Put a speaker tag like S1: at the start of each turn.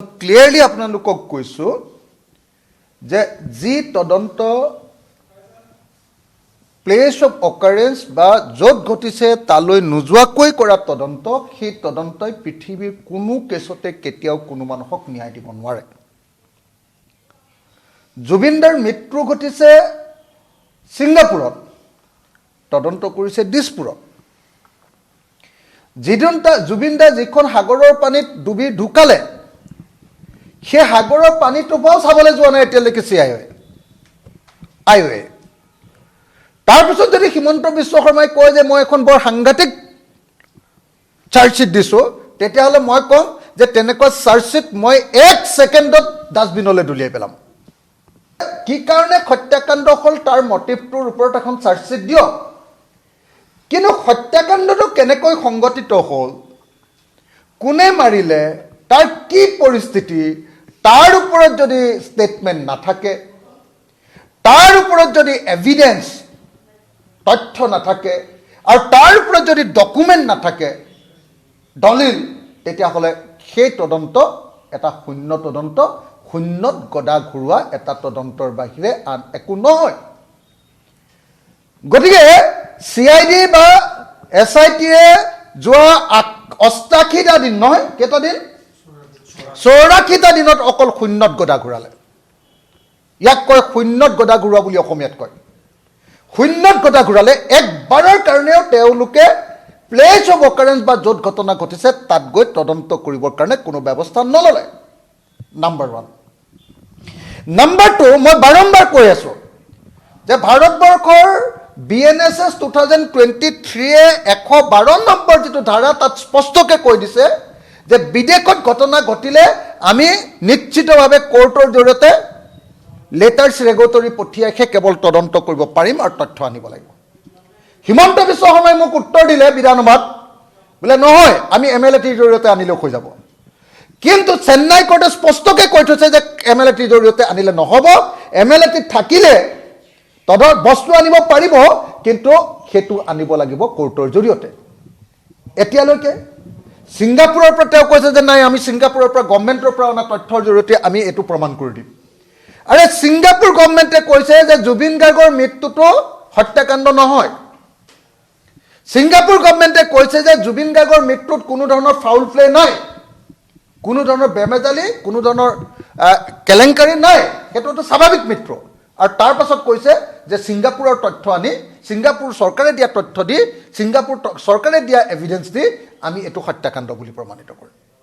S1: Clearly আপোনালোকক কৈছোঁ যে যি তদন্ত প্লেচ অফ অকাৰেঞ্চ বা য'ত ঘটিছে তালৈ নোযোৱাকৈ কৰা তদন্ত সেই তদন্তই পৃথিৱীৰ কোনো কেছতে কেতিয়াও কোনো মানুহক ন্যায় দিব নোৱাৰে। জুবিনদাৰ মৃত্যু ঘটিছে ছিংগাপুৰত, তদন্ত কৰিছে দিছপুৰত। জুবিনদা যিখন সাগৰৰ পানীত ডুবি ঢুকালে সেই সাগৰৰ পানীটো পৰাও চাবলৈ যোৱা নাই এতিয়ালৈকে আইঅ'এ। তাৰপিছত যদি হিমন্ত বিশ্ব শৰ্মাই কয় যে মই এখন বৰ সাংঘাতিক চাৰ্জশ্বিট দিছোঁ, তেতিয়াহ'লে মই ক'ম যে তেনেকুৱা চাৰ্জশ্বিট মই 1 ছেকেণ্ডত ডাষ্টবিনলৈ দলিয়াই পেলাম। কি কাৰণে হত্যাকাণ্ড হ'ল তাৰ মটিভটোৰ ওপৰত এখন চাৰ্জশ্বিট দিয়ক, কিন্তু হত্যাকাণ্ডটো কেনেকৈ সংগঠিত হ'ল, কোনে মাৰিলে, তাৰ কি পৰিস্থিতি, তাৰ ওপৰত যদি ষ্টেটমেণ্ট নাথাকে, তাৰ ওপৰত যদি এভিডেন্স তথ্য নাথাকে আৰু তাৰ ওপৰত যদি ডকুমেণ্ট নাথাকে, দলিল, তেতিয়াহ'লে সেই তদন্ত এটা শূন্য তদন্ত, শূন্যত গদা ঘূৰোৱা এটা তদন্তৰ বাহিৰে আন একো নহয়। গতিকে CID বা SITয়ে যোৱা 88টা দিন নহয়, কেইটা দিন, 84টা দিনত অকল শূন্যত গদা ঘূৰালে। ইয়াক কয় শূন্যত গদা ঘূৰোৱা বুলি অসমীয়াত কয়। শূন্যত গদা ঘূৰালে, একবাৰৰ কাৰণেও তেওঁলোকে প্লেচ অফ অকাৰেঞ্চ বা য'ত ঘটনা ঘটিছে তাত গৈ তদন্ত কৰিবৰ কাৰণে কোনো ব্যৱস্থা নল'লে। নাম্বাৰ 1। নাম্বাৰ 2, মই বাৰম্বাৰ কৈ আছোঁ যে ভাৰতবৰ্ষৰ BNSS 2023-এ 112 নম্বৰ যিটো ধাৰা তাত স্পষ্টকৈ কৈ দিছে যে বিদেশত ঘটনা ঘটিলে আমি নিশ্চিতভাৱে কোৰ্টৰ জৰিয়তে লেটাৰ্ছ ৰেগুলেটৰী পঠিয়াইহে কেৱল তদন্ত কৰিব পাৰিম আৰু তথ্য আনিব লাগিব। হিমন্ত বিশ্ব শৰ্মাই মোক উত্তৰ দিলে বিধানসভাত, বোলে নহয় আমি MLATৰ জৰিয়তে আনিলেও হৈ যাব। কিন্তু চেন্নাই কোৰ্টে স্পষ্টকৈ কৈ থৈছে যে MLATৰ জৰিয়তে আনিলে নহ'ব, MLAT থাকিলে বস্তু আনিব পাৰিব, কিন্তু সেইটো আনিব লাগিব কোৰ্টৰ জৰিয়তে। এতিয়ালৈকে ছিংগাপুৰৰ পৰা তেওঁ কৈছে যে নাই আমি ছিংগাপুৰৰ পৰা গভৰ্ণমেণ্টৰ পৰা অনা তথ্যৰ জৰিয়তে আমি এইটো প্ৰমাণ কৰি দিম। আৰে ছিংগাপুৰ গভৰ্ণমেণ্টে কৈছে যে জুবিন গাৰ্গৰ মৃত্যুটো হত্যাকাণ্ড নহয়। ছিংগাপুৰ গভৰ্ণমেণ্টে কৈছে যে জুবিন গাৰ্গৰ মৃত্যুত কোনো ধৰণৰ ফাউল প্লে নাই, কোনো ধৰণৰ বেমেজালি, কোনো ধৰণৰ কেলেংকাৰী নাই, সেইটো এটা স্বাভাৱিক মৃত্যু। আৰু তাৰ পাছত কৈছে যে ছিংগাপুৰৰ তথ্য আনি, ছিংগাপুৰ চৰকাৰে দিয়া তথ্য দি, ছিংগাপুৰ চৰকাৰে দিয়া এভিডেন্স দি আমি এইটো হত্যাকাণ্ড বুলি প্ৰমাণিত কৰিম।